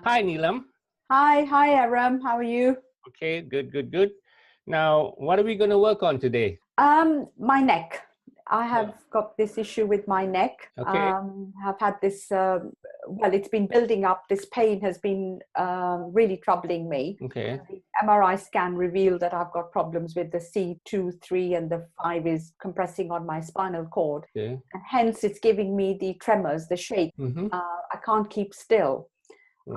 Hi, Neelam. Hi, Arram. How are you? Okay, good. Now, what are we going to work on today? My neck. I have got this issue with my neck. Okay. I've had this, well, it's been building up. This pain has been really troubling me. Okay. The MRI scan revealed that I've got problems with the C2, 3, and the 5 is compressing on my spinal cord. Okay. And hence, it's giving me the tremors, the shake. I can't keep still.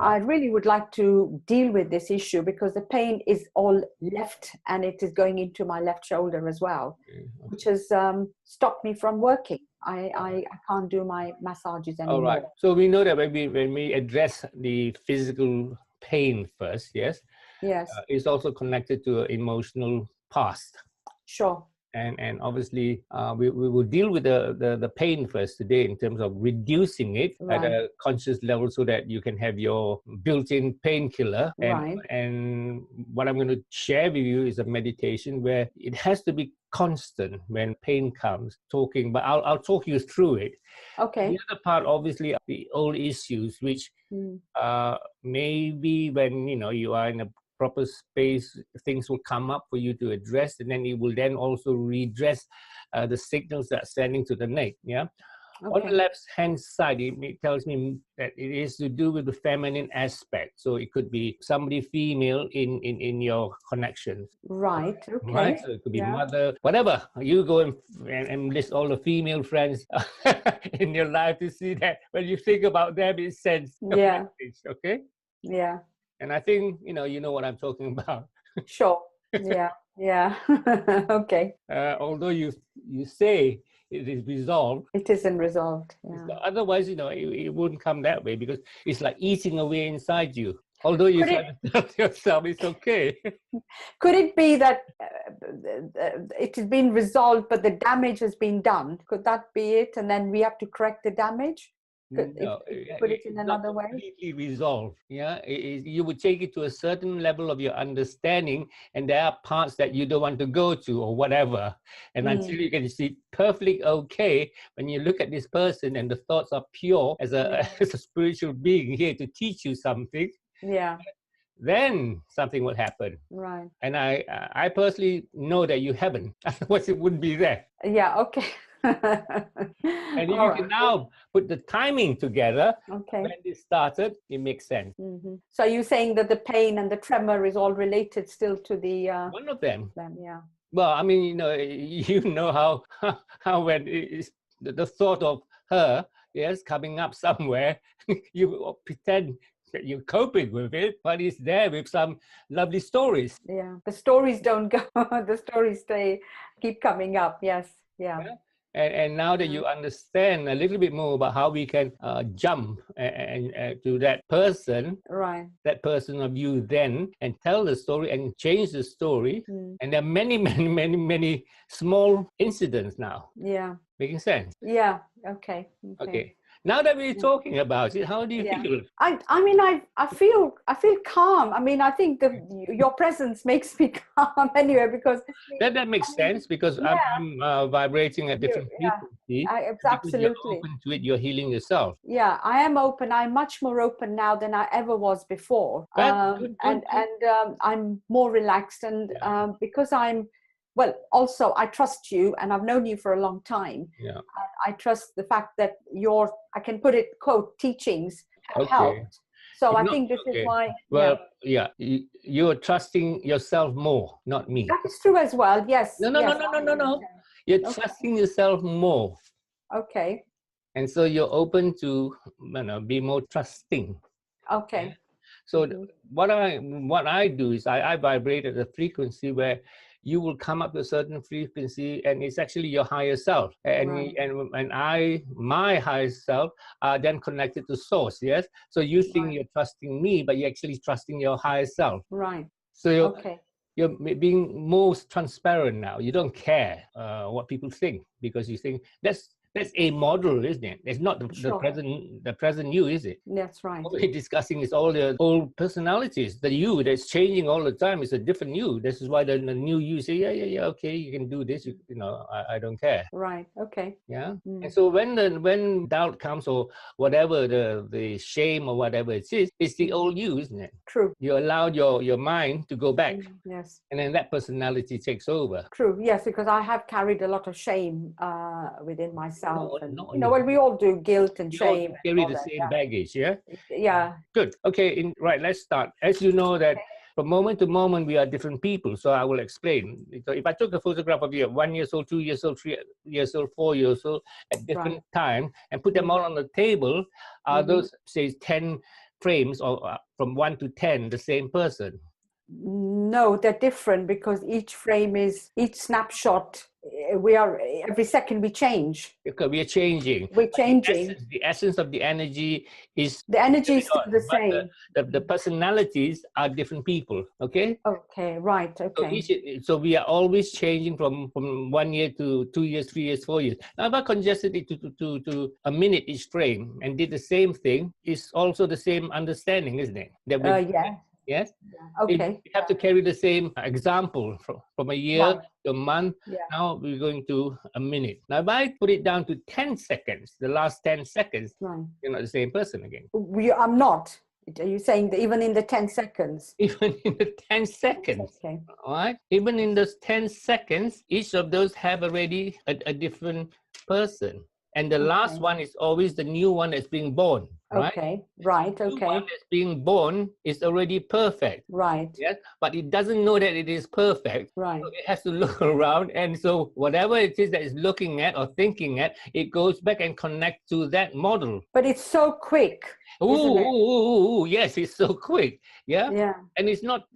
I really would like to deal with this issue because the pain is all left and it is going into my left shoulder as well, which has stopped me from working. I can't do my massages anymore. All right. So we know that when we address the physical pain first, yes? Yes. It's also connected to an emotional past. Sure. And obviously, we will deal with the pain first today in terms of reducing it at a conscious level so that you can have your built-in painkiller. And what I'm going to share with you is a meditation where it has to be constant when pain comes, but I'll talk you through it. Okay. The other part, obviously, the old issues, which maybe when you are in a proper space, things will come up for you to address, and then it will then also redress the signals that are sending to the neck. Yeah. Okay. On the left hand side, it tells me that it is to do with the feminine aspect. So it could be somebody female in your connections. Right. Okay. Right. So it could be mother, whatever. You go and list all the female friends in your life to see that when you think about them, it sends a message. Okay. Yeah. And I think, you know what I'm talking about. Sure. Yeah. Okay. Although you say it is resolved. It isn't resolved. Yeah. So otherwise, it wouldn't come that way because it's like eating away inside you. Although you try to tell yourself it's okay. Could it be that it has been resolved, but the damage has been done? Could that be it? And then we have to correct the damage? No, put it in another way? Completely resolved. Yeah, you would take it to a certain level of your understanding, and there are parts that you don't want to go to or whatever. And until you can see perfectly okay, when you look at this person and the thoughts are pure as a spiritual being here to teach you something. Yeah. Then something will happen. Right. And I personally know that you haven't. Otherwise, it wouldn't be there. Yeah. Okay. And you can now put the timing together. Okay. When this started, it makes sense. So you're saying that the pain and the tremor is all related still to the one of them. Yeah. Well, I mean, you know how when the thought of her, coming up somewhere, you pretend that you're coping with it, but it's there with some lovely stories. Yeah, the stories don't go. The stories keep coming up. Yes. Yeah. And now that you understand a little bit more about how we can jump to that person, that person of you then, and tell the story and change the story. And there are many small incidents now. Yeah. Making sense? Yeah. Okay. Now that we're talking about it, how do you feel? I mean, I feel calm. I mean, I think your presence makes me calm anyway because that makes sense because I'm vibrating at different frequency. Absolutely. You're open to it. You're healing yourself. Yeah, I am open. I'm much more open now than I ever was before. Good. I'm more relaxed and because well, also I trust you and I've known you for a long time. Yeah. I trust the fact that I can put it, quote, teachings have helped. So I think this is why. Well, you're trusting yourself more, not me. That is true as well. Yes. No. You're trusting yourself more. Okay. And so you're open to, be more trusting. Okay. So what I do is I vibrate at a frequency where you will come up to a certain frequency, and it's actually your higher self. And my higher self are then connected to source. Yes. So you think you're trusting me, but you're actually trusting your higher self. Right. So you're being most transparent now. You don't care what people think because you think That's a model, isn't it? It's not Sure. the present you, is it? That's right. What we're discussing is all the old personalities. The you that's changing all the time is a different you. This is why the new you say, yeah, okay, you can do this. You know, I don't care. Right. Okay. Yeah. And so when doubt comes or whatever, the shame or whatever it is, it's the old you, isn't it? True. You allowed your mind to go back. Yes. And then that personality takes over. True. Yes, because I have carried a lot of shame within myself. No, well, we all do, guilt and shame. All carry the same baggage, yeah? Yeah. Good. Okay, right, let's start. As you know that from moment to moment, we are different people. So I will explain. So if I took a photograph of you at 1 year old, 2 years old, 3 years old, 4 years old, at different time, and put them all on the table, are those, say, 10 frames, or from 1 to 10, the same person? No, they're different, because each frame is, each snapshot, we are, every second we change. Because we are changing. We're changing. The essence of the energy is... The energy is still the same. The personalities are different people, okay? Okay, right, okay. So we are always changing from 1 year to 2 years, 3 years, 4 years. Now, if I congested it to a minute each frame and did the same thing, it's also the same understanding, isn't it? Yeah. Yes? Yeah. Okay. We have to carry the same example from a year to a month. Yeah. Now we're going to a minute. Now, if I put it down to 10 seconds, the last 10 seconds, you're not the same person again. I'm not. Are you saying that even in the 10 seconds? Even in the 10 seconds. Okay. All right? Even in those 10 seconds, each of those have already a different person. And the last one is always the new one that's being born. Right? Okay, right, The okay. new one that's being born is already perfect. Right. Yes, but it doesn't know that it is perfect. Right. So it has to look around, and so whatever it is that it's looking at or thinking at, it goes back and connects to that model. But it's so quick. Ooh, yes, it's so quick. Yeah. Yeah. And it's not,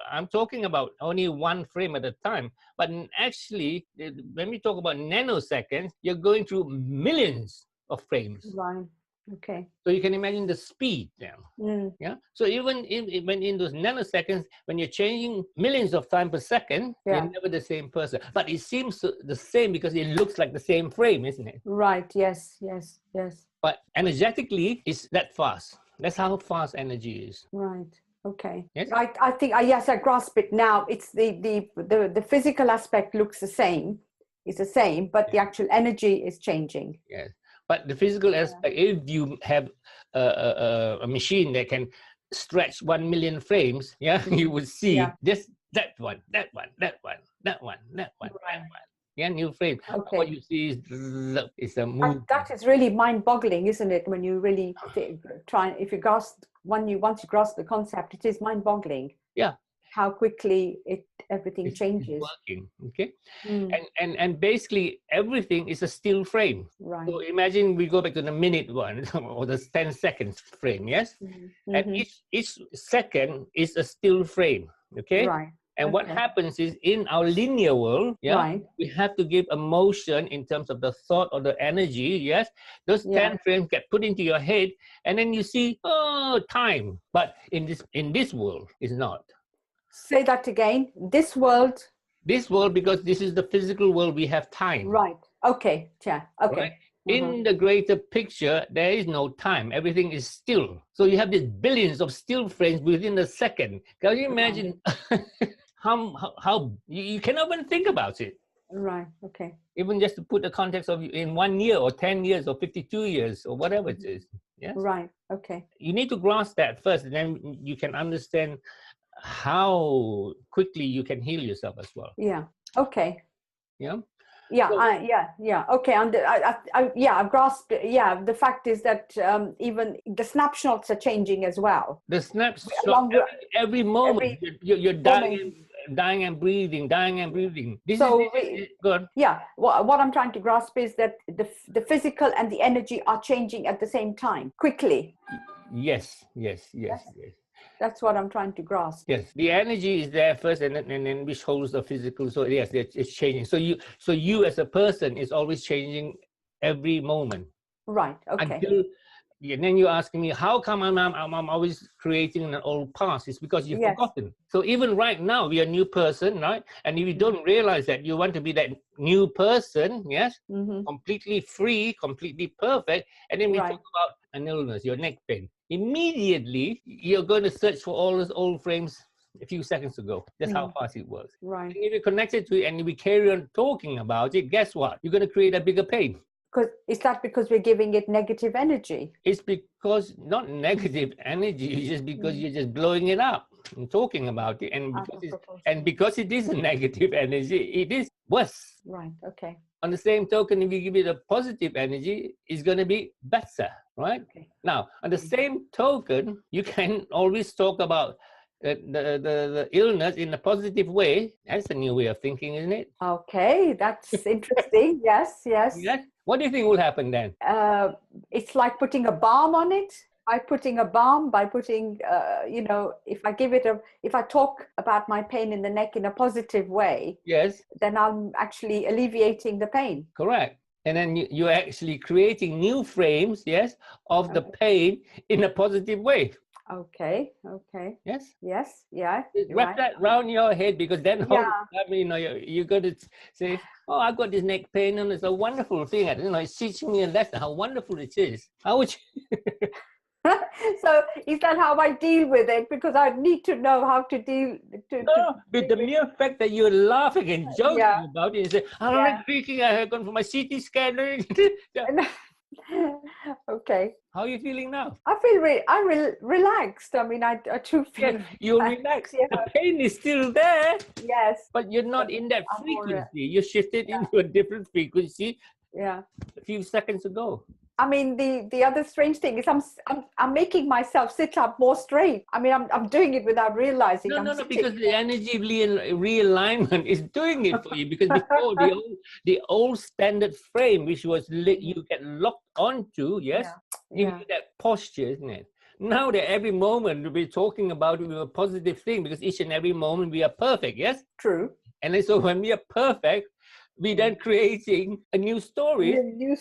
I'm talking about only one frame at a time. But actually, when we talk about nanoseconds, you're going through millions of frames. Right. Okay. So you can imagine the speed now. Yeah. So even when in those nanoseconds, when you're changing millions of times per second, you're never the same person. But it seems the same because it looks like the same frame, isn't it? Right. Yes. Yes. Yes. But energetically, it's that fast. That's how fast energy is. Right. Okay. Yes? I think yes, I grasp it now. It's the physical aspect looks the same. It's the same, but the actual energy is changing. Yes. But the physical aspect, if you have a machine that can stretch 1 million frames, you would see just that one. Yeah, new frame. Okay. What you see is a movement. That is really mind-boggling, isn't it? When you really try, if you once you grasp the concept, it is mind-boggling. Yeah. How quickly everything changes. It's working, okay? And basically everything is a still frame. Right. So imagine we go back to the minute one or the 10 seconds frame, yes? And each second is a still frame, okay? Right. And what happens is in our linear world, we have to give a motion in terms of the thought or the energy, yes? Those 10 frames get put into your head and then you see, time. But in this world, it's not. Say that again. This world, because this is the physical world, we have time. Right. Okay. Yeah. Okay. Right? In the greater picture, there is no time. Everything is still. So you have these billions of still frames within a second. Can you imagine how you cannot even think about it? Right. Okay. Even just to put the context of in 1 year or 10 years or 52 years or whatever it is. Yes? Right. Okay. You need to grasp that first, and then you can understand how quickly you can heal yourself as well. Yeah. Okay. Yeah. Yeah. So, okay. And I've grasped. Yeah. The fact is that even the snapshots are changing as well. The snapshot every moment you're dying and breathing. This is good. Yeah. What I'm trying to grasp is that the physical and the energy are changing at the same time, quickly. Yes. That's what I'm trying to grasp. Yes, the energy is there first, and then which holds the physical. So yes, it's changing. So you as a person is always changing every moment. Right. Okay. And then you're asking me, how come I'm always creating an old past? It's because you've forgotten. So even right now, we are a new person, right? And if you don't realize that you want to be that new person, yes, completely free, completely perfect, and then we talk about an illness, your neck pain. Immediately, you're going to search for all those old frames a few seconds ago. That's how fast it works. Right. And if you're connected to it and we carry on talking about it, guess what? You're going to create a bigger pain. Is that because we're giving it negative energy? It's because not negative energy, it's just because you're just blowing it up and talking about it. And because it is a negative energy, it is worse. Right, okay. On the same token, if you give it a positive energy, it's going to be better, right? Okay. Now, on the same token, you can always talk about the illness in a positive way. That's a new way of thinking, isn't it? Okay, that's interesting. Yes. What do you think will happen then? It's like putting a balm on it. By putting, if I talk about my pain in the neck in a positive way, yes, then I'm actually alleviating the pain. Correct. And then you're actually creating new frames, yes, of the pain in a positive way. Okay. Yes. Yeah. Wrap that around your head, because then you're going to say, oh, I've got this neck pain and it's a wonderful thing. It's teaching me a lesson, how wonderful it is. How would you... So is that how I deal with it? Because I need to know how to deal with the mere fact that you're laughing and joking about it and say, I'm not thinking I have gone for my CT scanner. Okay. How are you feeling now? I feel relaxed. I mean, I do feel... Yes, you're relaxed. Yeah. The pain is still there. Yes. But you're not in that frequency. You shifted into a different frequency a few seconds ago. I mean, the other strange thing is I'm making myself sit up more straight. I mean, I'm doing it without realizing. No, because the energy realignment is doing it for you. Because before the old standard frame, which was you get locked onto, give you that posture, isn't it? Now that every moment we're talking about a positive thing, because each and every moment we are perfect, yes? True. And then so when we are perfect, we then creating a new story. We're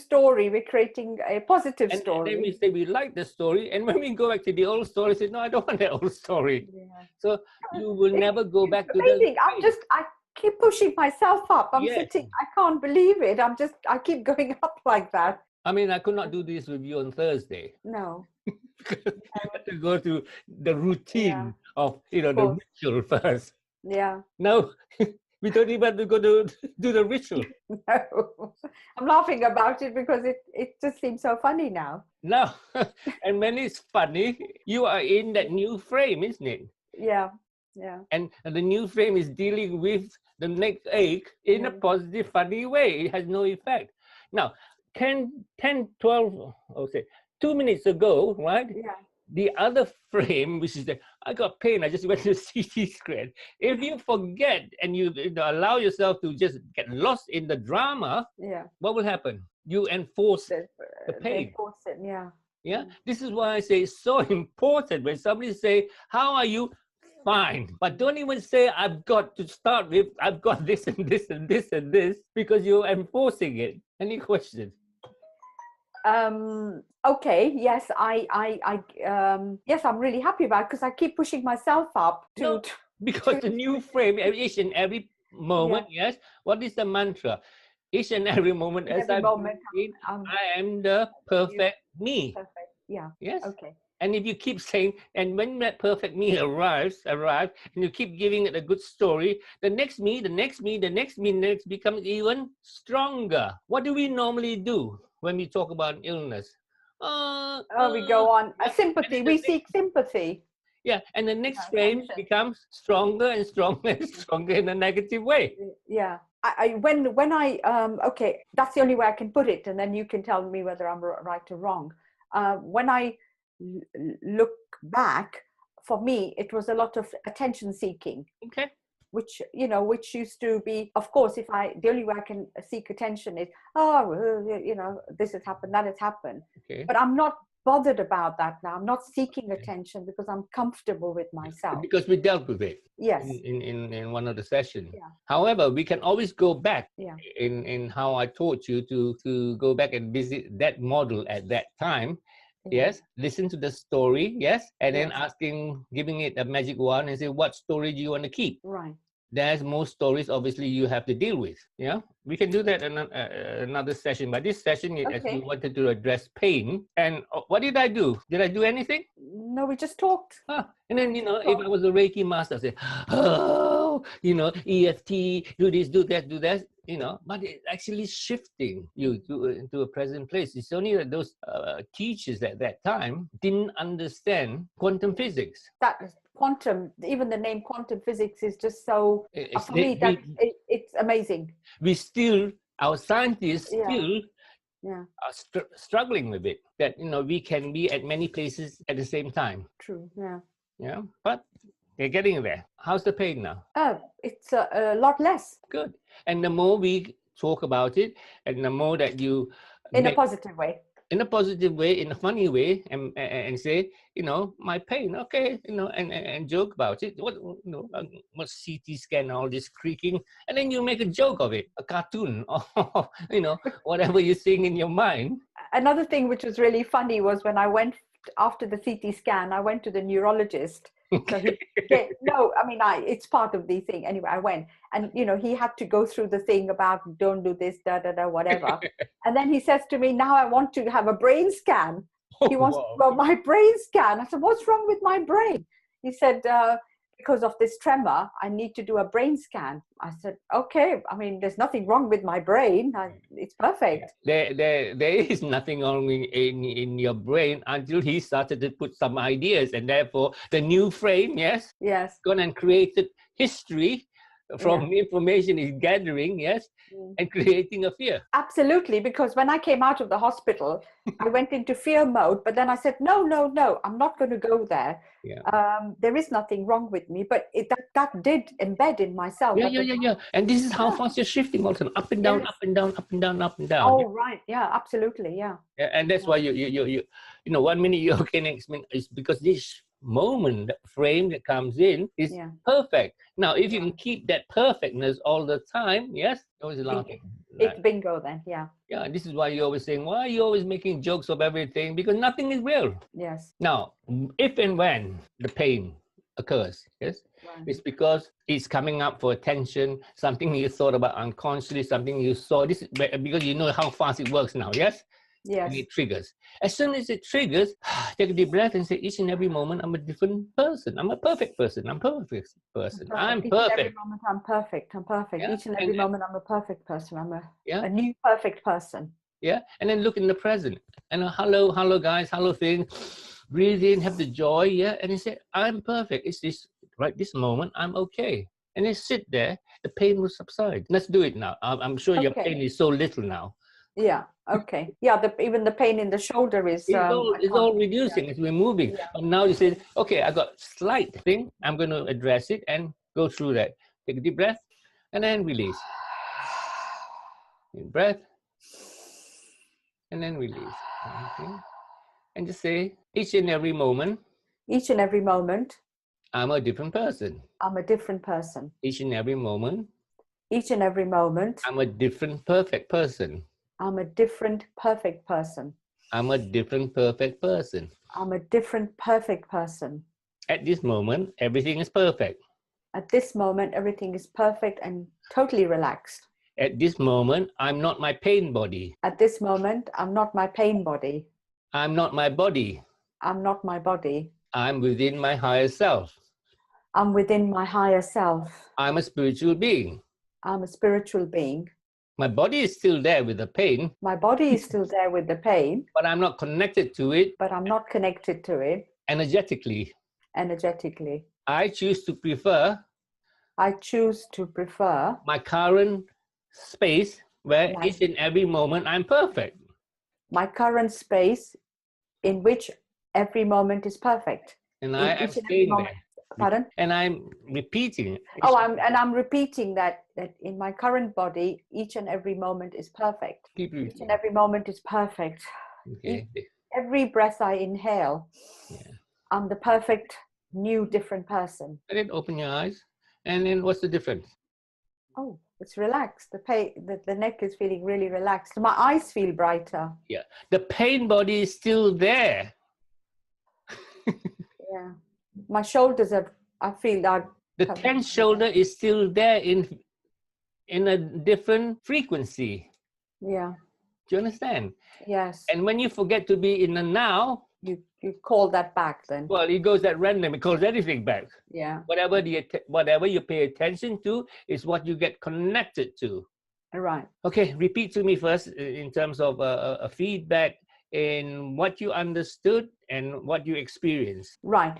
creating a positive story. And then we say we like the story. And when we go back to the old story, say, no, I don't want that old story. Yeah. So you will never go back to the... I keep pushing myself up. I'm sitting, I can't believe it. I keep going up like that. I mean, I could not do this with you on Thursday. No. Because you have to go to the routine of, the ritual first. Yeah. No. We don't even have to go to do the ritual. No, I'm laughing about it because it just seems so funny now. No, and when it's funny, you are in that new frame, isn't it? Yeah. And the new frame is dealing with the neck ache in a positive, funny way. It has no effect. Now, 10, 12, 2 minutes ago, right? Yeah. The other frame, which is that I got pain, I just went to CT scan. If you forget and you allow yourself to just get lost in the drama, what will happen? You enforce the pain. Enforce it, yeah. Yeah. This is why I say it's so important when somebody say, "How are you?" Fine, but don't even say I've got to start with. I've got this and this and this and this, because you're enforcing it. Any questions? Okay, yes, yes, I'm really happy about it because I keep pushing myself up because the new frame, each and every moment, yes. What is the mantra? Each and every moment, I am the perfect me. Perfect, yeah. Yes. Okay. And if you keep saying, and when that perfect me arrives, and you keep giving it a good story, the next me becomes even stronger. What do we normally do when we talk about illness? We go on. Sympathy. We seek sympathy. Yeah, and the next frame becomes stronger and stronger and stronger in a negative way. Yeah. Okay, that's the only way I can put it, and then you can tell me whether I'm right or wrong. When I look back, for me, it was a lot of attention seeking. Okay. Which used to be, of course, the only way I can seek attention is, this has happened, that has happened. Okay. But I'm not bothered about that now. I'm not seeking attention because I'm comfortable with myself. Because we dealt with it. Yes. In one of the sessions. Yeah. However, we can always go back in how I taught you to go back and visit that model at that time Yes, listen to the story, yes, and then Yes. giving it a magic wand and say, what story do you want to keep? Right. There's more stories, obviously, you have to deal with. Yeah, we can do that in another session. But this session, as we Okay. wanted to address pain, and what did I do? Did I do anything? No, we just talked. And then, if I was a Reiki master, I'd say, oh, EFT, do this, do that, but it's actually shifting you to a present place. It's only that those teachers at that time didn't understand quantum physics. That is quantum, even the name quantum physics is just so, for me, it's amazing. Our scientists still are struggling with it, that we can be at many places at the same time. True. Yeah, but they're getting there. How's the pain now? It's a lot less. Good. And the more we talk about it, and the more that you in a positive way, in a funny way, and say, my pain, okay, and joke about it. What CT scan, all this creaking, and then you make a joke of it, a cartoon, or whatever you're seeing in your mind. Another thing which was really funny was when I went after the CT scan, I went to the neurologist. So it's part of the thing. Anyway, I went, and he had to go through the thing about don't do this, whatever. And then he says to me, now I want to have a brain scan. He wants to do my brain scan. I said, what's wrong with my brain? He said, because of this tremor, I need to do a brain scan. I said, okay. There's nothing wrong with my brain. It's perfect. There is nothing wrong in your brain until he started to put some ideas, and therefore the new frame, yes, gone and created history from information is gathering, and creating a fear. Absolutely, because when I came out of the hospital, I went into fear mode, but then I said, no, I'm not going to go there. There is nothing wrong with me, but that did embed in myself. Yeah. And this is how fast you're shifting, also up and down, up and down, up and down, up and down. Oh, right. Yeah, absolutely. Yeah. And that's why you 1 minute you're okay, next minute is because this moment, that frame that comes in is perfect. Now, if you can keep that perfectness all the time, always laughing. It's bingo then, Yeah, this is why you're always saying, why are you always making jokes of everything? Because nothing is real. Yes. Now, if and when the pain occurs, it's because it's coming up for attention, something you thought about unconsciously, something you saw. This is because you know how fast it works now, Yes. And it triggers. As soon as it triggers, take a deep breath and say, each and every moment, I'm a different person. I'm a perfect person. I'm a perfect person. I'm perfect. Each and every moment, I'm perfect. I'm perfect. Each and every moment, I'm a perfect person. I'm a new perfect person. Yeah. And then look in the present. And hello, guys. Hello, thing. Breathe in, have the joy. And then say, I'm perfect. It's this moment, I'm okay. And then sit there. The pain will subside. Let's do it now. I'm sure your pain is so little now. Yeah. Okay. Yeah. Even the pain in the shoulder is. It's all reducing. It's removing. But now you say, okay, I got slight thing. I'm going to address it and go through that. Take a deep breath, and then release. In breath, and then release. Okay. And just say, each and every moment. Each and every moment. I'm a different person. I'm a different person. Each and every moment. Each and every moment. I'm a different perfect person. I'm a different perfect person. I'm a different perfect person. I'm a different perfect person. At this moment, everything is perfect. At this moment, everything is perfect and totally relaxed. At this moment, I'm not my pain body. At this moment, I'm not my pain body. I'm not my body. I'm not my body. I'm within my higher self. I'm within my higher self. I'm a spiritual being. I'm a spiritual being. My body is still there with the pain. My body is still there with the pain. But I'm not connected to it. But I'm not connected to it. Energetically. I choose to prefer. My current space where each and every moment I'm perfect. My current space in which every moment is perfect. And I am staying there. Pardon? And I'm repeating it. I'm repeating that in my current body, each and every moment is perfect. Each and every moment is perfect. Okay. Every breath I inhale, I'm the perfect, new, different person. And then open your eyes. And then what's the difference? Oh, it's relaxed. The neck is feeling really relaxed. My eyes feel brighter. Yeah. The pain body is still there. Yeah. My shoulders are, I feel that. The tense shoulder is still there in a different frequency. Yeah. Do you understand? Yes. And when you forget to be in the now, you call that back then. Well, it goes at random. It calls everything back. Yeah. Whatever you pay attention to is what you get connected to. Right. Okay, repeat to me first in terms of a feedback in what you understood and what you experienced. Right.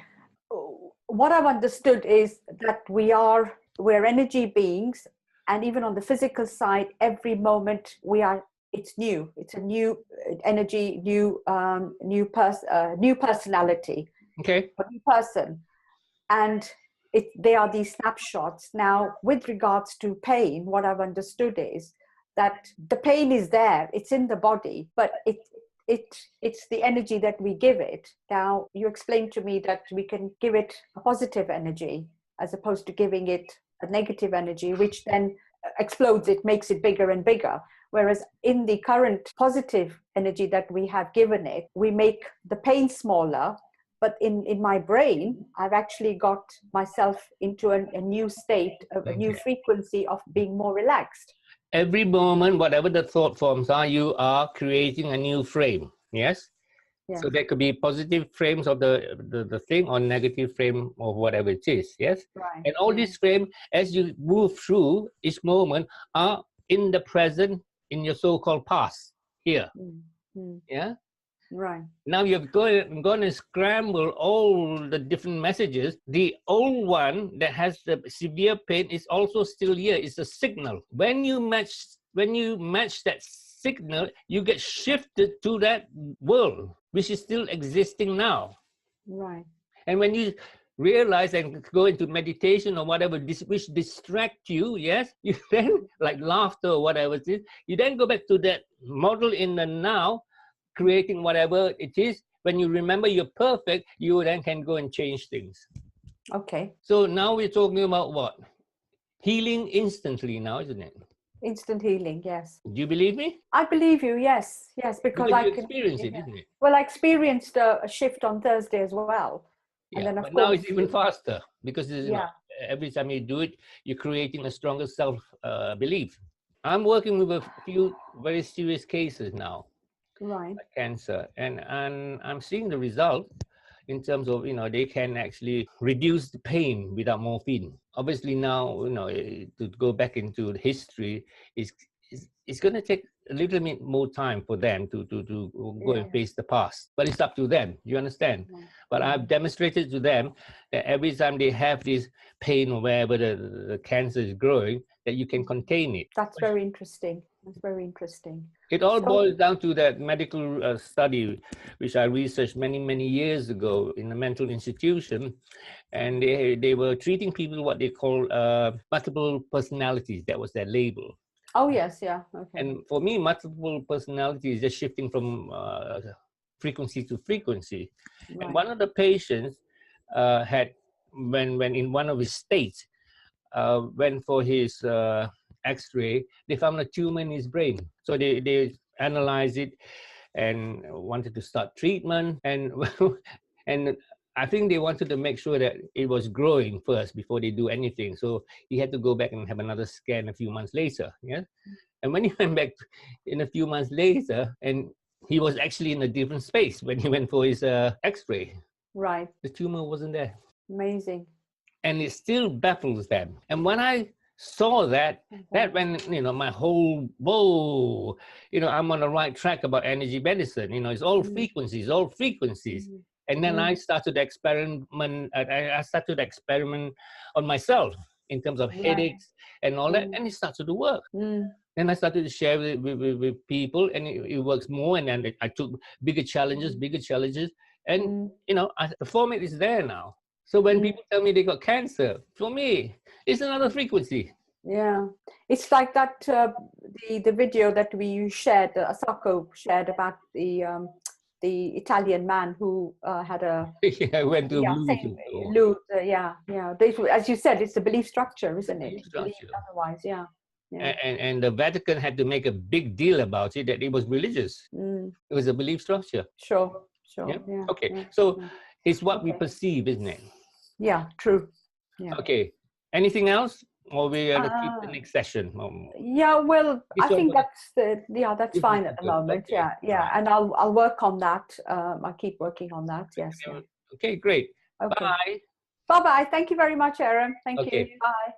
What I've understood is that we're energy beings, and even on the physical side, every moment it's new. It's a new energy, new personality. Okay. A new person, and they are these snapshots. Now, with regards to pain, what I've understood is that the pain is there. It's in the body, but it's the energy that we give it. Now, you explained to me that we can give it a positive energy as opposed to giving it a negative energy, which then explodes it, makes it bigger and bigger. Whereas in the current positive energy that we have given it, we make the pain smaller. But in my brain, I've actually got myself into a new state, a new frequency of being more relaxed. Every moment, whatever the thought forms are, you are creating a new frame. Yes? Yeah. So there could be positive frames of the thing or negative frame of whatever it is. Yes? Right. And all these frames, as you move through each moment, are in the present, in your so-called past here. Yeah? Right. Now you've gone and scramble all the different messages. The old one that has the severe pain is also still here. It's a signal. When you match that signal, you get shifted to that world, which is still existing now. Right. And when you realize and go into meditation or whatever, which distract you, yes, you then, like laughter or whatever it is, you then go back to that model in the now, creating whatever it is. When you remember you're perfect, you then can go and change things. Okay. So now we're talking about what? Healing instantly now, isn't it? Instant healing, yes. Do you believe me? I believe you, yes. Yes, because you experience it, isn't it? Well, I experienced a shift on Thursday as well. Yeah, and then, but now it's even faster because every time you do it, you're creating a stronger self-belief. I'm working with a few very serious cases now. Right. Cancer, and I'm seeing the result in terms of they can actually reduce the pain without morphine. Obviously now to go back into the history it's going to take a little bit more time for them to go and face the past, but it's up to them, you understand? But I've demonstrated to them that every time they have this pain or wherever the cancer is growing, that you can contain it. That's very interesting. That's very interesting. It all boils down to that medical study, which I researched many years ago in a mental institution, and they were treating people what they call multiple personalities. That was their label. Oh yes, yeah. Okay. And for me, multiple personality is just shifting from frequency to frequency. Right. And one of the patients had, when in one of his states, went for his X-ray, they found a tumor in his brain. So they analyzed it and wanted to start treatment. And and I think they wanted to make sure that it was growing first before they do anything. So he had to go back and have another scan a few months later. Yeah. And when he went back in a few months later, and he was actually in a different space when he went for his X-ray. Right. The tumor wasn't there. Amazing. And it still baffles them. And when I saw that, that when, my whole, whoa, I'm on the right track about energy medicine. It's all frequencies, all frequencies. And then I started to experiment. I started to experiment on myself in terms of headaches and all that, and it started to work. Then I started to share with people, and it works more. And then I took bigger challenges, and the format is there now. So when people tell me they got cancer, for me, it's another frequency. Yeah, it's like that the video that we shared, Asako shared about the Italian man who had a went to lose. As you said, it's a belief structure, isn't it? Structure. Otherwise, yeah. And the Vatican had to make a big deal about it, that it was religious. It was a belief structure. Sure. Yeah? Yeah. Okay. Yeah. So It's what we perceive, isn't it? Yeah, true. Yeah. Okay. Anything else? Or we are to keep the next session? Yeah, well, I think that's that's fine at the moment. Okay. Yeah, Right. and I'll work on that. I'll keep working on that. Yes. Yeah. Okay, great. Okay. Bye. Bye bye. Thank you very much, Arram. Thank you. Okay. Bye.